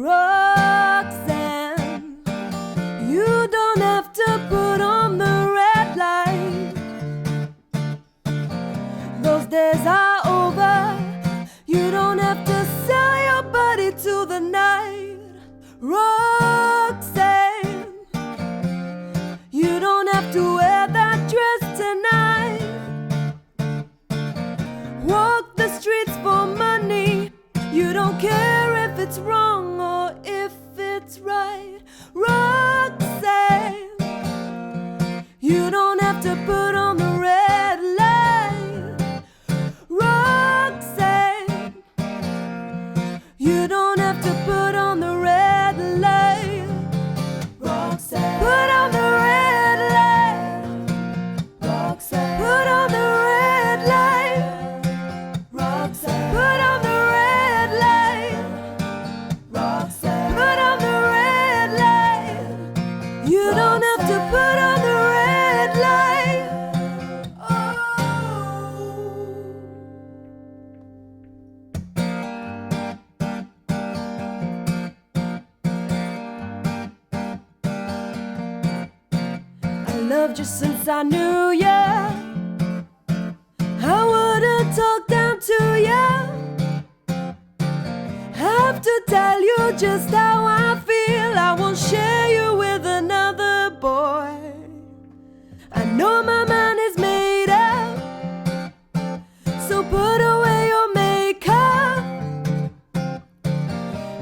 Roxanne, you don't have to put on the red light. Those days are over. You don't have to sell your body to the night. Roxanne, you don't have to wear that dress tonight. Walk the streets for money. You don't care if it's wrong or if it's right. Roxanne, you don't have to put on the red light. Roxanne, you don't have to put on the red light. Roxanne, put on the red light. Roxanne, put on the red light. Roxanne, put on the red light. Roxanne, put on the red light. You don't have to put on the red light. Oh. I loved you since I knew ya. I wouldn't talk down to ya. Have to tell you just how I feel. I won't share you with another boy. I know my mind is made up, so put away your makeup.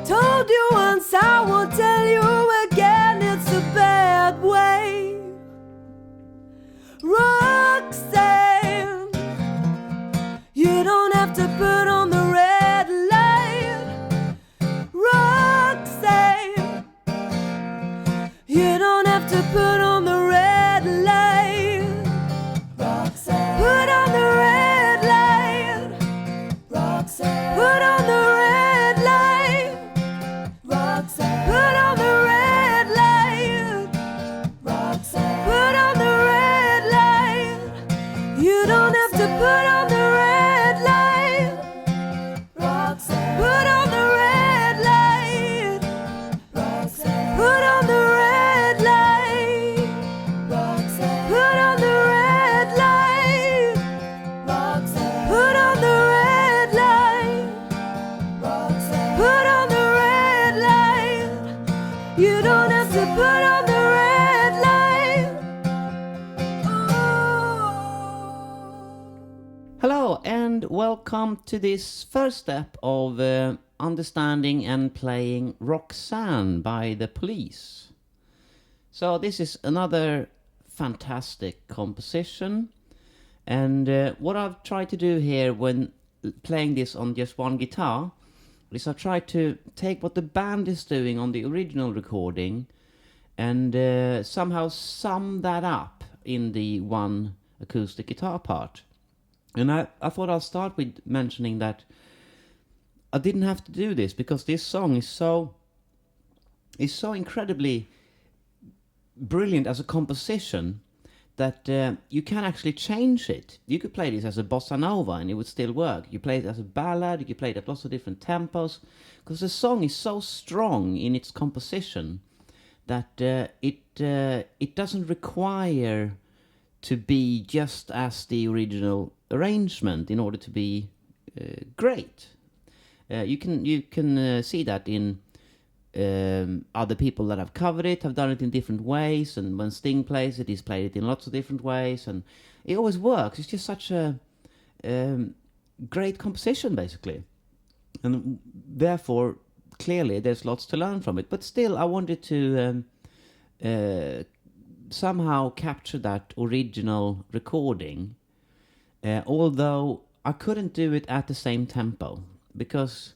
Told you once, I won't tell you again. It's a bad way. Roxanne, you don't have to put on the red light. Roxanne, you don't have to put on the red light. Roxanne, put on the red light. Roxanne, put on the red light. Roxanne, put on the red light. Roxanne, put on the red light. You don't have to put on the red light. Roxanne, put on the red light. Roxanne, put on the red light. Roxanne, put on the red light. Roxanne, put on the red light. Roxanne, put on the red light. You don't have to put on the red light. Oh. Hello and welcome to this first step of understanding and playing Roxanne by the Police. So this is another fantastic composition, and what I've tried to do here when playing this on just one guitar is I try to take what the band is doing on the original recording and somehow sum that up in the one acoustic guitar part. And I thought I'll start with mentioning that I didn't have to do this because this song is so incredibly brilliant as a composition that you can actually change it. You could play this as a bossa nova and it would still work. You play it as a ballad, you could play it at lots of different tempos, because the song is so strong in its composition that it doesn't require to be just as the original arrangement in order to be great. You can see that in other people that have covered it have done it in different ways, and when Sting plays it, he's played it in lots of different ways, and it always works. It's just such a great composition, basically, and therefore clearly there's lots to learn from it. But still, I wanted to somehow capture that original recording, although I couldn't do it at the same tempo because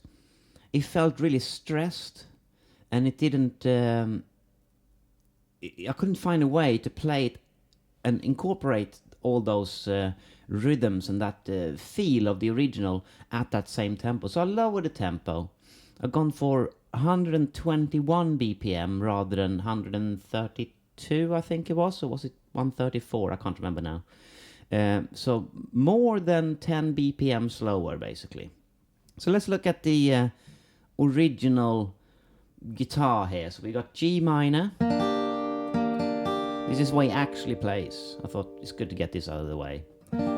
it felt really stressed, and it didn't. I couldn't find a way to play it and incorporate all those rhythms and that feel of the original at that same tempo. So I lowered the tempo. I've gone for 121 BPM rather than 132, I think it was. Or was it 134? I can't remember now. So more than 10 BPM slower, basically. So let's look at the original guitar here. So we got G minor. This is what he actually plays. I thought it's good to get this out of the way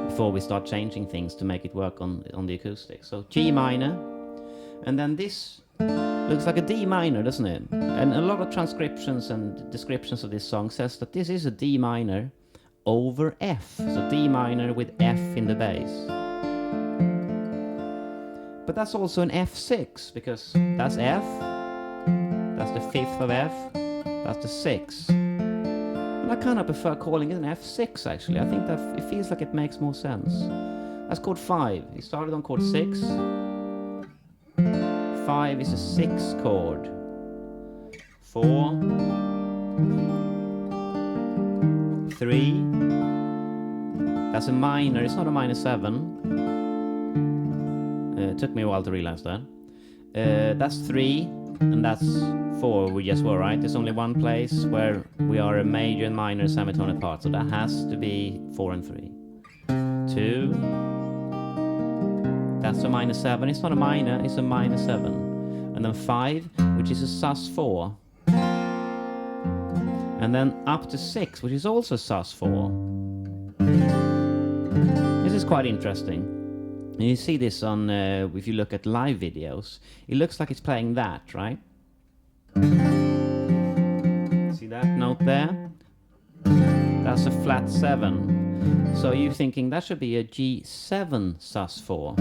before we start changing things to make it work on the acoustic. So G minor, and then this looks like a D minor, doesn't it? And a lot of transcriptions and descriptions of this song says that this is a D minor over F. So D minor with F in the bass. But that's also an F6, because that's F, that's the 5th of F, that's the 6th. And I kind of prefer calling it an F6 actually. I think that it feels like it makes more sense. That's chord 5. He started on chord 6. 5 is a 6th chord. 4. 3. That's a minor. It's not a minor 7. It took me a while to realize that. That's 3, and that's 4 we just were, right? There's only one place where we are a major and minor semitone apart, so that has to be 4 and 3. 2. That's a minor 7. It's not a minor, it's a minor 7. And then 5, which is a sus4. And then up to 6, which is also sus4. This is quite interesting. And you see this on, if you look at live videos, it looks like it's playing that, right? See that note there? That's a flat 7. So you're thinking that should be a G7 sus4.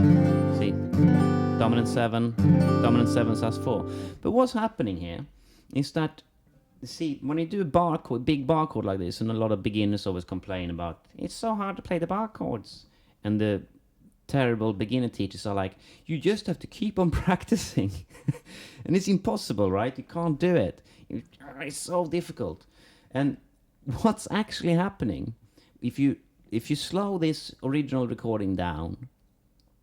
See? Dominant 7, sus4. But what's happening here is that, see, when you do a bar chord, big bar chord like this, and a lot of beginners always complain about, it's so hard to play the bar chords. And the terrible beginner teachers are like, you just have to keep on practicing. And it's impossible, right? You can't do it. It's so difficult. And what's actually happening, if you slow this original recording down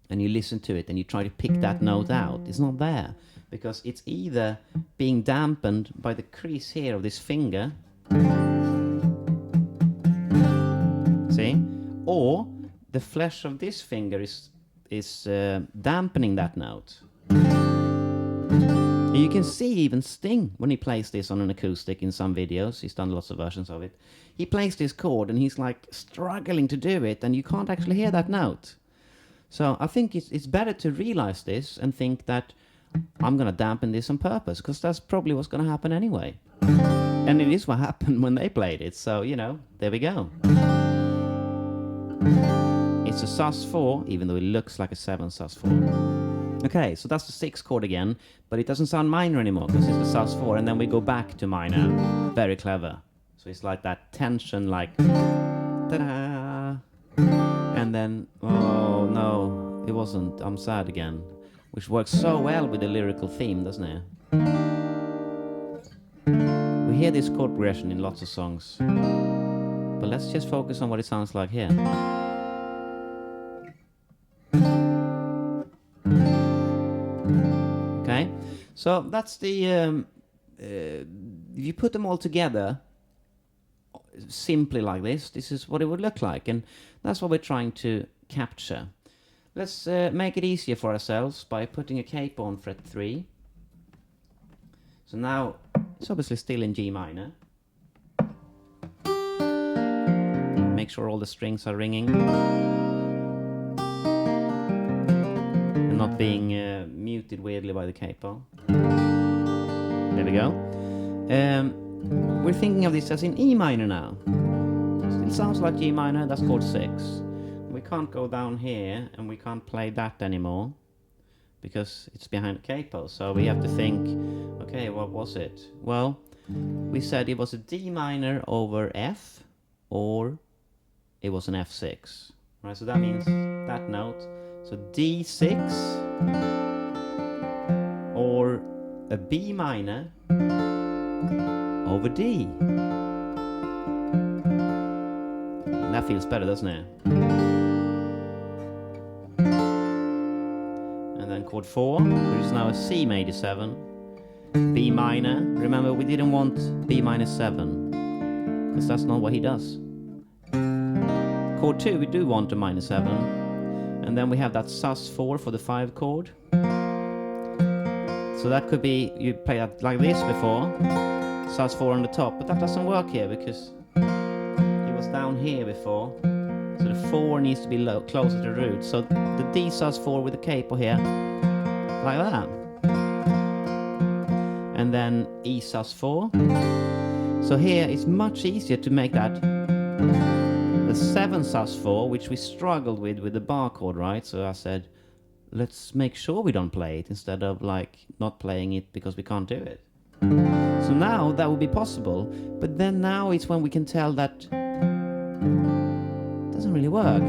and you listen to it and you try to pick that note out, it's not there, because it's either being dampened by the crease here of this finger, see, or the flesh of this finger is dampening that note. And you can see even Sting when he plays this on an acoustic in some videos. He's done lots of versions of it. He plays this chord and he's like struggling to do it, and you can't actually hear that note. So I think it's better to realize this and think that I'm going to dampen this on purpose, because that's probably what's going to happen anyway. And it is what happened when they played it. So, you know, there we go. It's a sus4, even though it looks like a 7 sus4. Okay, so that's the 6th chord again, but it doesn't sound minor anymore because it's the sus4, and then we go back to minor. Very clever. So it's like that tension, like ta-da, and then, oh no, it wasn't, I'm sad again, which works so well with the lyrical theme, doesn't it? We hear this chord progression in lots of songs, but let's just focus on what it sounds like here. Okay, so that's the, if you put them all together simply like this is what it would look like, and that's what we're trying to capture. Let's make it easier for ourselves by putting a capo on fret 3. So now it's obviously still in G minor. Make sure all the strings are ringing and not being muted weirdly by the capo. There we go. We're thinking of this as in E minor now. Still sounds like G minor, that's chord 6. We can't go down here and we can't play that anymore because it's behind the capo. So we have to think, okay, what was it? Well, we said it was a D minor over F, or it was an F6. Right, so that means that note. So D6 or a B minor over D. And that feels better, doesn't it? And then chord 4, which is now a C major 7. B minor. Remember, we didn't want B minor 7, because that's not what he does. Chord 2, we do want a minor 7. And then we have that sus4 for the 5 chord. So that could be, you play that like this before, sus4 on the top, but that doesn't work here because it was down here before. So the 4 needs to be closer to the root. So the D sus4 with the capo here, like that. And then E sus4. So here it's much easier to make that the 7 sus4, which we struggled with the bar chord, right? So I said, let's make sure we don't play it instead of like not playing it because we can't do it. So now that would be possible, but then now it's when we can tell that it doesn't really work.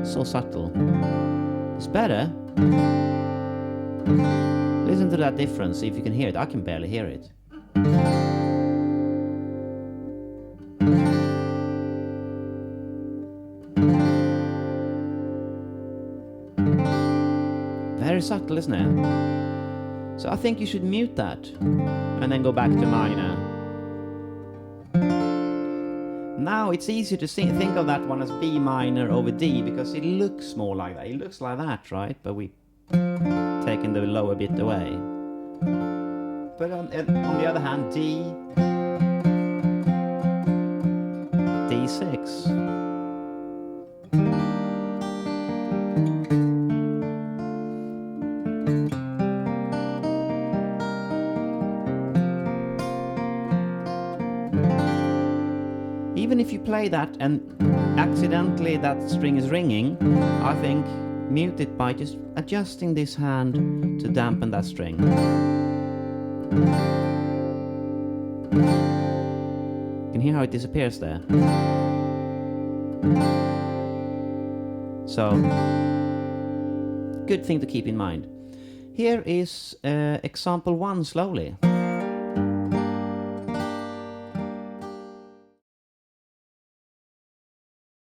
So subtle. It's better. Listen to that difference, see if you can hear it. I can barely hear it. Very subtle, isn't it? So I think you should mute that and then go back to minor. Now it's easier to think of that one as B minor over D because it looks more like that. It looks like that, right? But we taken the lower bit away. But on the other hand, D6. Even if you play that and accidentally that string is ringing, I think mute it by just adjusting this hand to dampen that string. You can hear how it disappears there. So, good thing to keep in mind. Here is example 1 slowly.